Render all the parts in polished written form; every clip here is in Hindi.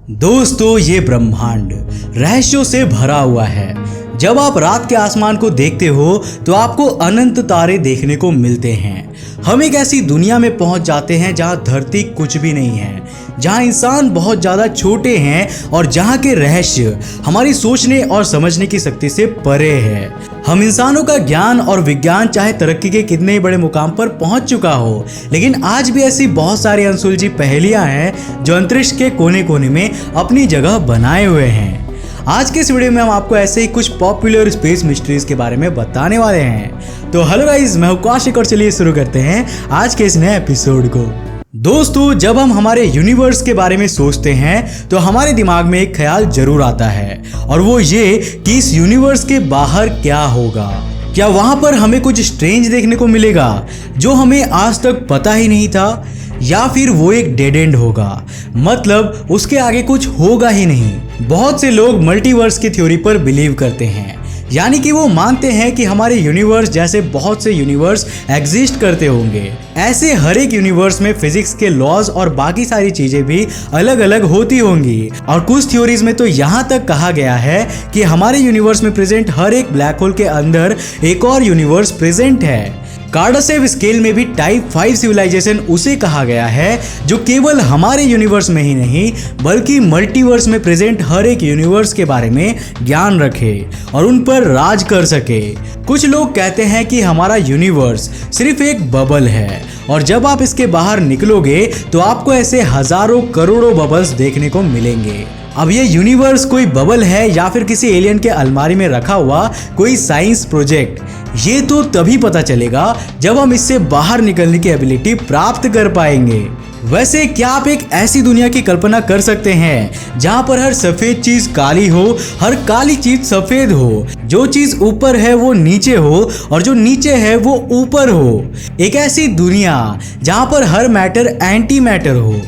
दोस्तों, ये ब्रह्मांड रहस्यों से भरा हुआ है। जब आप रात के आसमान को देखते हो तो आपको अनंत तारे देखने को मिलते हैं। हम एक ऐसी दुनिया में पहुंच जाते हैं जहां धरती कुछ भी नहीं है, जहां इंसान बहुत ज़्यादा छोटे हैं और जहां के रहस्य हमारी सोचने और समझने की शक्ति से परे है। हम इंसानों का ज्ञान और विज्ञान चाहे तरक्की के कितने ही बड़े मुकाम पर पहुंच चुका हो, लेकिन आज भी ऐसी बहुत सारी अनसुलझी पहेलियां हैं जो अंतरिक्ष के कोने कोने में अपनी जगह बनाए हुए हैं। आज के इस वीडियो में हम आपको ऐसे ही कुछ पॉपुलर स्पेस मिस्ट्रीज के बारे में बताने वाले हैं। तो हेलो गाइस, मैं हूं कौशिक और चलिए शुरू करते हैं आज के इस नए एपिसोड को। दोस्तों, जब हम हमारे यूनिवर्स के बारे में सोचते हैं तो हमारे दिमाग में एक ख्याल जरूर आता है, और वो ये कि इस यूनिवर्स के बाहर क्या होगा। क्या वहां पर हमें कुछ स्ट्रेंज देखने को मिलेगा जो हमें आज तक पता ही नहीं था, या फिर वो एक डेड एंड होगा, मतलब उसके आगे कुछ होगा ही नहीं। बहुत से लोग मल्टीवर्स की थ्योरी पर बिलीव करते हैं, यानी कि वो मानते हैं कि हमारे यूनिवर्स जैसे बहुत से यूनिवर्स एग्जिस्ट करते होंगे। ऐसे हर एक यूनिवर्स में फिजिक्स के लॉज और बाकी सारी चीजें भी अलग अलग होती होंगी। और कुछ थ्योरीज में तो यहाँ तक कहा गया है कि हमारे यूनिवर्स में प्रेजेंट हर एक ब्लैक होल के अंदर एक और यूनिवर्स प्रेजेंट है। कार्डासेव स्केल में भी टाइप 5 सिविलाइजेशन उसे कहा गया है जो केवल हमारे यूनिवर्स में ही नहीं बल्कि मल्टीवर्स में प्रेजेंट हर एक यूनिवर्स के बारे में ज्ञान रखे और उन पर राज कर सके। कुछ लोग कहते हैं कि हमारा यूनिवर्स सिर्फ एक बबल है, और जब आप इसके बाहर निकलोगे तो आपको ऐसे हजारों करोड़ों बबल्स देखने को मिलेंगे। अब ये यूनिवर्स कोई बबल है या फिर किसी एलियन के अलमारी में रखा हुआ कोई साइंस प्रोजेक्ट, ये तो तभी पता चलेगा जब हम इससे बाहर निकलने की एबिलिटी प्राप्त कर पाएंगे। वैसे क्या आप एक ऐसी दुनिया की कल्पना कर सकते हैं जहां पर हर सफेद चीज काली हो, हर काली चीज सफेद हो, जो चीज ऊपर है वो नीचे हो और जो नीचे है वो ऊपर हो। एक ऐसी दुनिया जहां पर हर मैटर एंटी मैटर हो।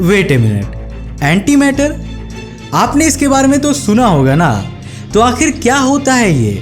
Wait a minute, antimatter? आपने इसके बारे में तो सुना होगा ना, तो आखिर क्या होता है ये?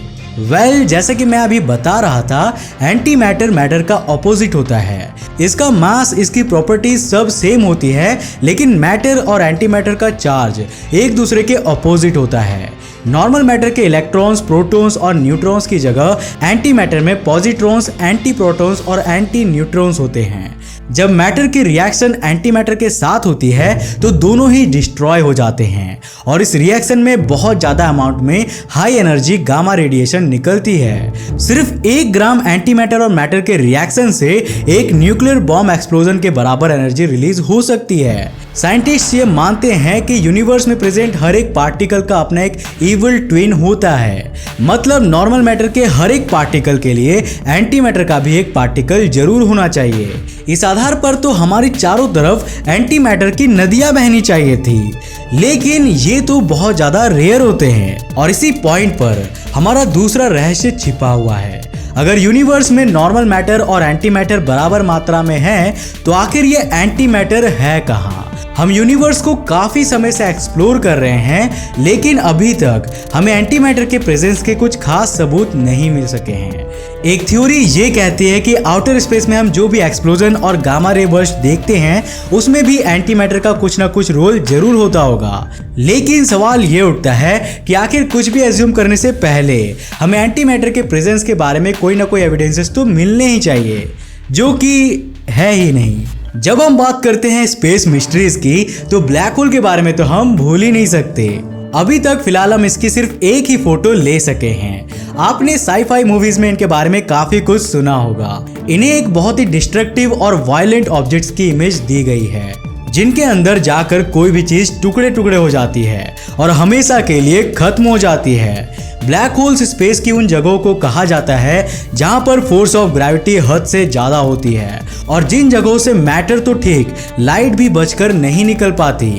जैसे कि मैं अभी बता रहा था, एंटी मैटर मैटर का ऑपोजिट होता है। इसका मास, इसकी प्रॉपर्टीज सब सेम होती है, लेकिन मैटर और एंटी मैटर का चार्ज एक दूसरे के ऑपोजिट होता है। नॉर्मल मैटर के इलेक्ट्रॉन्स, प्रोटॉन्स और न्यूट्रॉन्स की जगह एंटी मैटर में पॉजिट्रॉन्स, एंटी प्रोटॉन्स और एंटी न्यूट्रॉन्स होते हैं। जब मैटर की रिएक्शन एंटी मैटर के साथ होती है तो दोनों ही डिस्ट्रॉय हो जाते हैं, और इस रिएक्शन में बहुत ज्यादा अमाउंट में हाई एनर्जी गामा रेडिएशन निकलती है। सिर्फ 1 ग्राम एंटी मैटर और मैटर के रिएक्शन से एक न्यूक्लियर बॉम्ब एक्सप्लोजन के बराबर एनर्जी रिलीज हो सकती है। साइंटिस्ट ये मानते हैं कि यूनिवर्स में प्रेजेंट हर एक पार्टिकल का अपना एक इविल ट्विन होता है, मतलब नॉर्मल मैटर के हर एक पार्टिकल के लिए एंटी मैटर का भी एक पार्टिकल जरूर होना चाहिए। इस आधार पर तो हमारी चारों तरफ एंटी मैटर की नदियां बहनी चाहिए थी, लेकिन ये तो बहुत ज्यादा रेयर होते हैं। और इसी पॉइंट पर हमारा दूसरा रहस्य छिपा हुआ है। अगर यूनिवर्स में नॉर्मल मैटर और एंटी मैटर बराबर मात्रा में है तो आखिर ये एंटी मैटर है कहाँ? हम यूनिवर्स को काफी समय से एक्सप्लोर कर रहे हैं, लेकिन अभी तक हमें एंटी मैटर के प्रेजेंस के कुछ खास सबूत नहीं मिल सके हैं। एक थ्योरी ये कहती है कि आउटर स्पेस में हम जो भी एक्सप्लोजन और गामा रे बर्स्ट देखते हैं उसमें भी एंटी मैटर का कुछ ना कुछ रोल जरूर होता होगा। लेकिन सवाल ये उठता है कि आखिर कुछ भी एज्यूम करने से पहले हमें एंटी मैटर के प्रेजेंस के बारे में कोई ना कोई एविडेंसेस तो मिलने ही चाहिए, जो कि है ही नहीं। जब हम बात करते हैं स्पेस मिस्ट्रीज की तो ब्लैक होल के बारे में तो हम भूल ही नहीं सकते। अभी तक फिलहाल हम इसकी सिर्फ एक ही फोटो ले सके हैं। आपने साई-फाई मूवीज में इनके बारे में काफी कुछ सुना होगा। इन्हें एक बहुत ही डिस्ट्रक्टिव और वायलेंट ऑब्जेक्ट्स की इमेज दी गई है, जिनके अंदर जाकर कोई भी चीज टुकड़े टुकड़े हो जाती है और हमेशा के लिए खत्म हो जाती है। ब्लैक होल्स स्पेस की उन जगहों को कहा जाता है जहां पर फोर्स ऑफ ग्रेविटी हद से ज्यादा होती है, और जिन जगहों से मैटर तो ठीक, लाइट भी बचकर नहीं निकल पाती।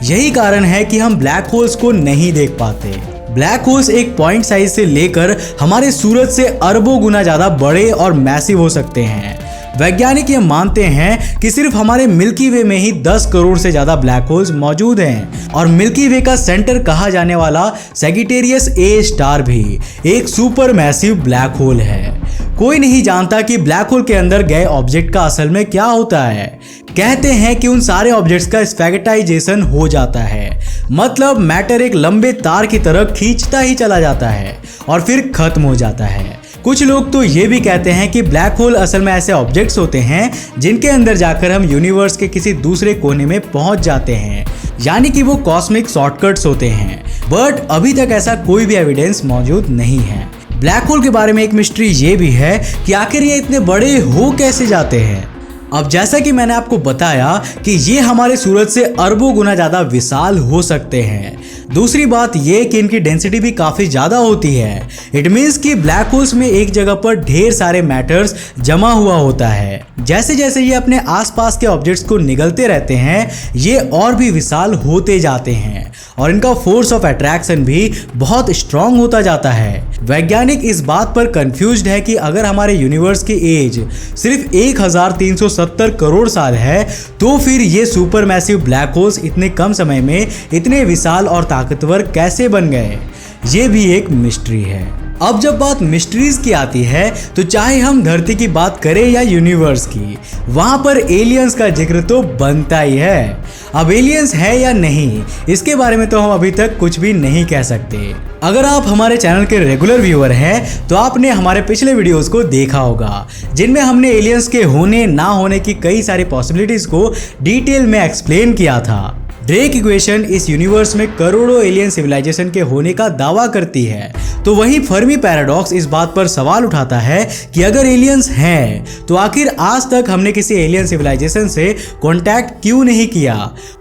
यही कारण है कि हम ब्लैक होल्स को नहीं देख पाते। ब्लैक होल्स एक पॉइंट साइज से लेकर हमारे सूरज से अरबों गुना ज्यादा बड़े और मैसिव हो सकते हैं। वैज्ञानिक ये मानते हैं कि सिर्फ हमारे मिल्की वे में ही 10 करोड़ से ज्यादा ब्लैक होल्स मौजूद हैं, और मिल्की वे का सेंटर कहा जाने वाला सैजिटेरियस ए स्टार भी एक सुपर मैसिव ब्लैक होल है। कोई नहीं जानता कि ब्लैक होल के अंदर गए ऑब्जेक्ट का असल में क्या होता है, कहते हैं कि उन सारे ऑब्जेक्ट्स का स्फैगेटाइजेशन हो जाता है, मतलब मैटर एक लंबे तार की तरह खींचता ही चला जाता है और फिर खत्म हो जाता है। कुछ लोग तो ये भी कहते हैं कि ब्लैक होल असल में ऐसे ऑब्जेक्ट्स होते हैं जिनके अंदर जाकर हम यूनिवर्स के किसी दूसरे कोने में पहुंच जाते हैं, यानी कि वो कॉस्मिक शॉर्टकट्स होते हैं। बट अभी तक ऐसा कोई भी एविडेंस मौजूद नहीं है। ब्लैक होल के बारे में एक मिस्ट्री ये भी है कि आखिर ये इतने बड़े हो कैसे जाते हैं। अब जैसा कि मैंने आपको बताया कि ये हमारे सूरज से अरबों गुना ज़्यादा विशाल हो सकते हैं। दूसरी बात ये कि इनकी डेंसिटी भी काफ़ी ज़्यादा होती है। इट मीन्स कि ब्लैक होल्स में एक जगह पर ढेर सारे मैटर्स जमा हुआ होता है। जैसे जैसे ये अपने आसपास के ऑब्जेक्ट्स को निगलते रहते हैं, ये और भी विशाल होते जाते हैं और इनका फोर्स ऑफ अट्रैक्शन भी बहुत स्ट्रांग होता जाता है। वैज्ञानिक इस बात पर कंफ्यूज्ड है कि अगर हमारे यूनिवर्स की एज सिर्फ 1370 करोड़ साल है, तो फिर ये सुपर मैसिव ब्लैक होल्स इतने कम समय में इतने विशाल और ताकतवर कैसे बन गए, ये भी एक मिस्ट्री है। अब जब बात मिस्ट्रीज की आती है तो चाहे हम धरती की बात करें या यूनिवर्स की, वहां पर एलियंस का जिक्र तो बनता ही है। अब एलियंस है या नहीं, इसके बारे में तो हम अभी तक कुछ भी नहीं कह सकते। अगर आप हमारे चैनल के रेगुलर व्यूअर हैं तो आपने हमारे पिछले वीडियोस को देखा होगा, जिनमें हमने एलियंस के होने ना होने की कई सारी पॉसिबिलिटीज को डिटेल में एक्सप्लेन किया था। ड्रेक इक्वेशन इस यूनिवर्स में करोड़ों एलियन सिविलाइजेशन के होने का दावा करती है, तो वहीं फर्मी पैराडॉक्स इस बात पर सवाल उठाता है कि अगर एलियंस हैं तो आखिर आज तक हमने किसी एलियन सिविलाइजेशन से कांटेक्ट क्यों नहीं किया।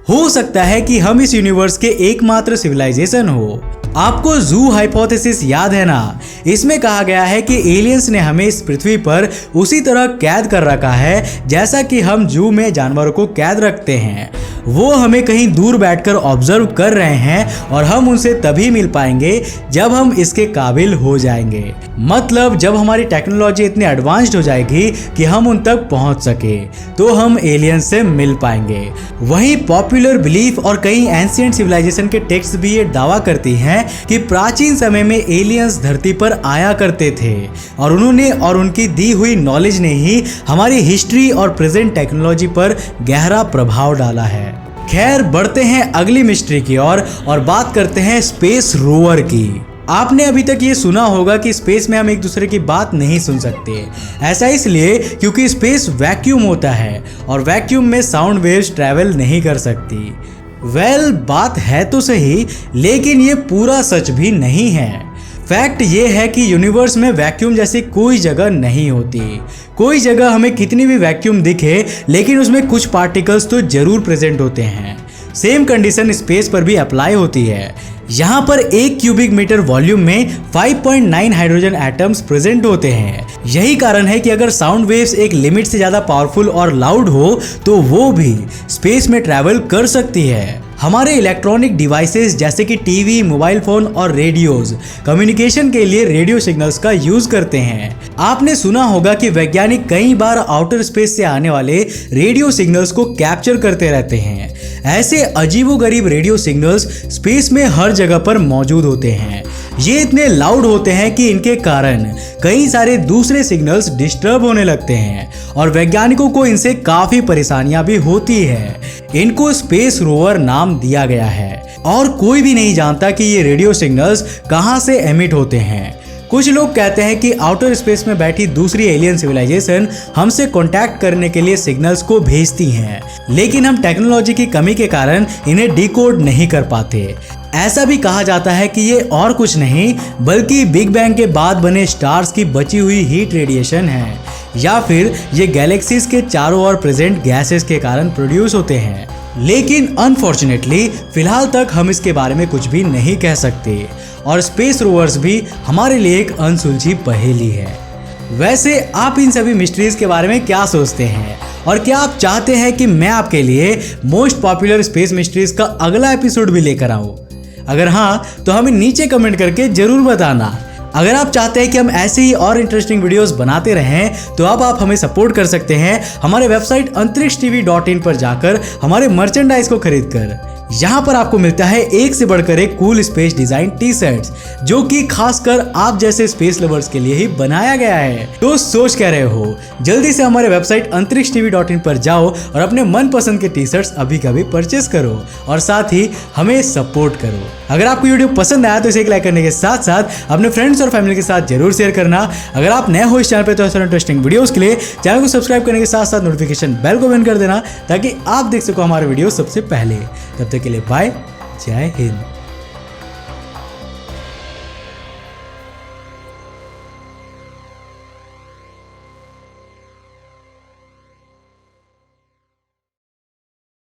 हो सकता है कि हम इस यूनिवर्स के एकमात्र सिविलाइजेशन हो। आपको जू हाइपोथेसिस याद है ना? इसमें कहा गया है कि एलियंस ने हमें इस पृथ्वी पर उसी तरह कैद कर रखा है जैसा कि हम जू में जानवरों को कैद रखते हैं। वो हमें कहीं दूर बैठकर ऑब्जर्व कर रहे हैं और हम उनसे तभी मिल पाएंगे जब हम इसके काबिल हो जाएंगे, मतलब जब हमारी टेक्नोलॉजी इतनी एडवांस्ड हो जाएगी कि हम उन तक पहुंच सके, तो हम एलियंस से मिल पाएंगे। वहीं पॉपुलर बिलीफ और कई एंशिएंट सिविलाइजेशन के टेक्स्ट भी ये दावा करती हैं कि प्राचीन समय में एलियंस धरती पर आया करते थे और उन्होंने और उनकी दी हुई नॉलेज ने ही हमारी हिस्ट्री और प्रेजेंट टेक्नोलॉजी पर गहरा प्रभाव डाला है। खैर, बढ़ते हैं अगली मिस्ट्री की ओर और बात करते हैं स्पेस रोवर की। आपने अभी तक ये सुना होगा कि स्पेस में हम एक दूसरे की बात नहीं सुन सकते। ऐसा इसलिए क्योंकि स्पेस वैक्यूम होता है और वैक्यूम में साउंड वेव्स ट्रैवल नहीं कर सकती। बात है तो सही, लेकिन ये पूरा सच भी नहीं है। फैक्ट ये है कि यूनिवर्स में वैक्यूम जैसी कोई जगह नहीं होती। कोई जगह हमें कितनी भी वैक्यूम दिखे, लेकिन उसमें कुछ पार्टिकल्स तो जरूर प्रेजेंट होते हैं। सेम कंडीशन स्पेस पर भी अप्लाई होती है। यहाँ पर 1 क्यूबिक मीटर वॉल्यूम में 5.9 हाइड्रोजन एटम्स प्रेजेंट होते हैं। यही कारण है कि अगर साउंड वेव्स एक लिमिट से ज्यादा पावरफुल और लाउड हो तो वो भी स्पेस में ट्रैवल कर सकती है। हमारे इलेक्ट्रॉनिक डिवाइसेस जैसे कि टीवी, मोबाइल फोन और रेडियोज कम्युनिकेशन के लिए रेडियो सिग्नल्स का यूज करते हैं। आपने सुना होगा कि वैज्ञानिक कई बार आउटर स्पेस से आने वाले रेडियो सिग्नल्स को कैप्चर करते रहते हैं। ऐसे अजीबोगरीब रेडियो सिग्नल्स स्पेस में हर जगह पर मौजूद होते हैं। ये इतने लाउड होते हैं कि इनके कारण कई सारे दूसरे सिग्नल्स डिस्टर्ब होने लगते हैं और वैज्ञानिकों को इनसे काफी परेशानियां भी होती है। इनको स्पेस रोवर नाम दिया गया है और कोई भी नहीं जानता कि ये रेडियो सिग्नल्स कहां से एमिट होते हैं। कुछ लोग कहते हैं कि आउटर स्पेस में बैठी दूसरी एलियन सिविलाइजेशन हमसे कांटेक्ट करने के लिए सिग्नल्स को भेजती हैं, लेकिन हम टेक्नोलॉजी की कमी के कारण इन्हें डिकोड नहीं कर पाते। ऐसा भी कहा जाता है कि ये और कुछ नहीं बल्कि बिग बैंग के बाद बने स्टार्स की बची हुई हीट रेडिएशन है, या फिर ये गैलेक्सीज के चारों ओर प्रेजेंट गैसेस के कारण प्रोड्यूस होते हैं। लेकिन अनफॉर्चुनेटली फिलहाल तक हम इसके बारे में कुछ भी नहीं कह सकते और स्पेस रोवर्स भी हमारे लिए एक अनसुलझी पहेली है। वैसे आप इन सभी मिस्ट्रीज के बारे में क्या सोचते हैं और क्या आप चाहते हैं कि मैं आपके लिए मोस्ट पॉपुलर स्पेस मिस्ट्रीज का अगला एपिसोड भी लेकर आऊं? अगर हाँ तो हमें नीचे कमेंट करके जरूर बताना। अगर आप चाहते हैं कि हम ऐसे ही और इंटरेस्टिंग वीडियोस बनाते रहें तो अब आप हमें सपोर्ट कर सकते हैं हमारे वेबसाइट antarikshtv.in पर जाकर हमारे मर्चेंडाइज को खरीद कर। यहाँ पर आपको मिलता है एक से बढ़कर एक cool space design T shirts, जो कि खासकर आप जैसे स्पेस लवर्स के लिए ही बनाया गया है। तो सोच क्या रहे हो, जल्दी से हमारे वेबसाइट antarikshtv.in पर जाओ और अपने मनपसंद के टी शर्ट्स अभी कभी परचेस करो और साथ ही हमें सपोर्ट करो। अगर आपको वीडियो पसंद आया तो इसे एक लाइक करने के साथ साथ अपने फ्रेंड्स और फैमिली के साथ जरूर शेयर करना। अगर आप नए हो इस चैनल पे तो ऐसे इंटरेस्टिंग वीडियोस के लिए चैनल को सब्सक्राइब करने के साथ साथ नोटिफिकेशन बेल को बंद कर देना ताकि आप देख सको हमारे वीडियो सबसे पहले। तब तक के लिए बाय, जय हिंद।